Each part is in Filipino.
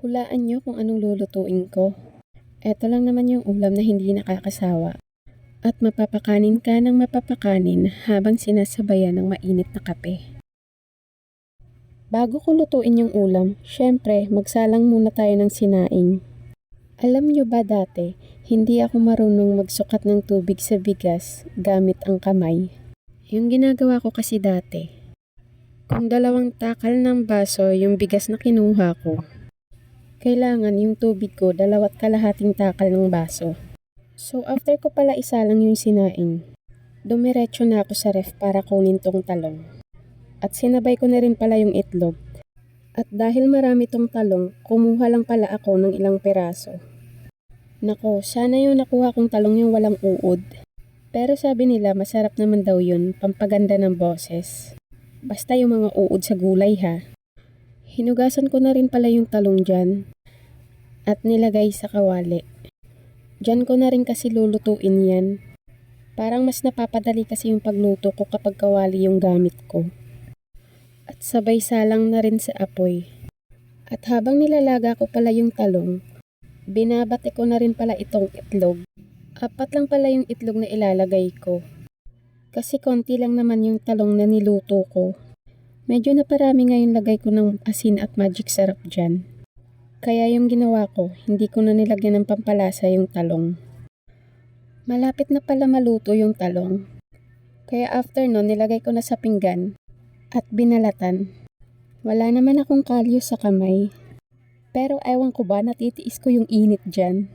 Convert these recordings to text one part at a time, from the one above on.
Hulaan niyo kung anong lulutuin ko. Eto lang naman yung ulam na hindi nakakasawa. At mapapakanin ka ng mapapakanin habang sinasabayan ng mainit na kape. Bago ko lutuin yung ulam, syempre magsalang muna tayo ng sinaing. Alam niyo ba dati, hindi ako marunong magsukat ng tubig sa bigas gamit ang kamay. Yung ginagawa ko kasi dati, kung 2 takal ng baso yung bigas na kinuha ko, kailangan yung tubig ko 2.5 takal ng baso. So after ko pala isalang yung sinaing, dumiretso na ako sa ref para kunin tong talong. At sinabay ko na rin pala yung itlog. At dahil marami tong talong, kumuha lang pala ako ng ilang piraso. Nako, sana yung nakuha kong talong yung walang uod. Pero sabi nila masarap naman daw yun, pampaganda ng boses. Basta yung mga uod sa gulay ha. Hinugasan ko na rin pala yung talong dyan at nilagay sa kawali. Dyan ko na rin kasi lulutuin yan. Parang mas napapadali kasi yung pagluto ko kapag kawali yung gamit ko. At sabay salang na rin sa apoy. At habang nilalaga ko pala yung talong, binabate ko na rin pala itong itlog. 4 lang pala yung itlog na ilalagay ko. Kasi konti lang naman yung talong na niluto ko. Medyo naparami nga yung lagay ko ng asin at magic sarap dyan. Kaya yung ginawa ko, hindi ko na nilagyan ng pampalasa yung talong. Malapit na pala maluto yung talong. Kaya after nun, nilagay ko na sa pinggan at binalatan. Wala naman akong kalyo sa kamay. Pero ewan ko ba, natitiis ko yung init dyan.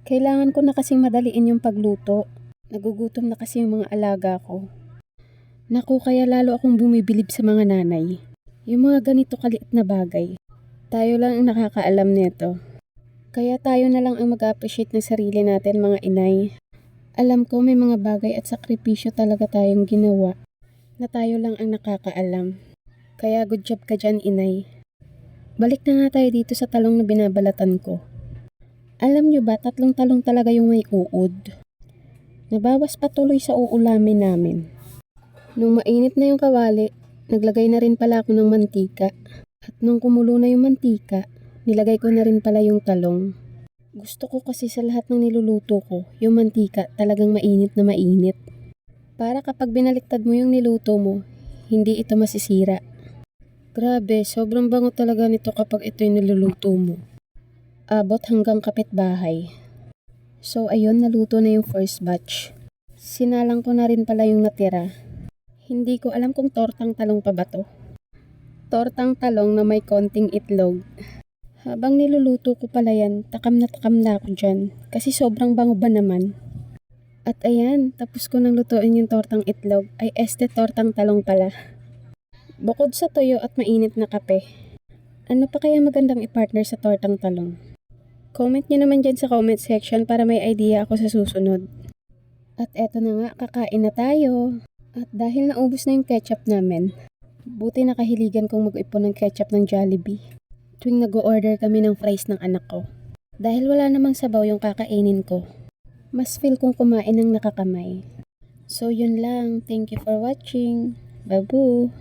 Kailangan ko na kasing madaliin yung pagluto. Nagugutom na kasi yung mga alaga ko. Naku, kaya lalo akong bumibilib sa mga nanay. Yung mga ganito kaliit na bagay. Tayo lang ang nakakaalam nito. Kaya tayo na lang ang mag-appreciate ng sarili natin mga inay. Alam ko may mga bagay at sakripisyo talaga tayong ginawa na tayo lang ang nakakaalam. Kaya good job ka dyan inay. Balik na nga tayo dito sa talong na binabalatan ko. Alam nyo ba, 3 talong talaga yung may uod. Nabawas pa tuloy sa uulamin namin. Nung mainit na yung kawali, naglagay na rin pala ako ng mantika. At nung kumulo na yung mantika, nilagay ko na rin pala yung talong. Gusto ko kasi sa lahat ng niluluto ko, yung mantika talagang mainit na mainit. Para kapag binaliktad mo yung niluto mo, hindi ito masisira. Grabe, sobrang bango talaga nito kapag ito yung niluluto mo. Abot hanggang kapitbahay. So ayun, naluto na yung first batch. Sinalang ko na rin pala yung natira. Hindi ko alam kung tortang talong pa ba to. Tortang talong na may konting itlog. Habang niluluto ko pala yan, takam na ako dyan. Kasi sobrang bango ba naman. At ayan, tapos ko nang lutuin yung tortang itlog. Ay tortang talong pala. Bukod sa toyo at mainit na kape, ano pa kaya magandang i-partner sa tortang talong? Comment nyo naman dyan sa comment section para may idea ako sa susunod. At eto na nga, kakain na tayo. At dahil naubos na yung ketchup namin, buti nakahiligan kong mag-ipon ng ketchup ng Jollibee tuwing nag-o-order kami ng fries ng anak ko. Dahil wala namang sabaw yung kakainin ko, mas feel kong kumain ng nakakamay. So yun lang, thank you for watching. Babu!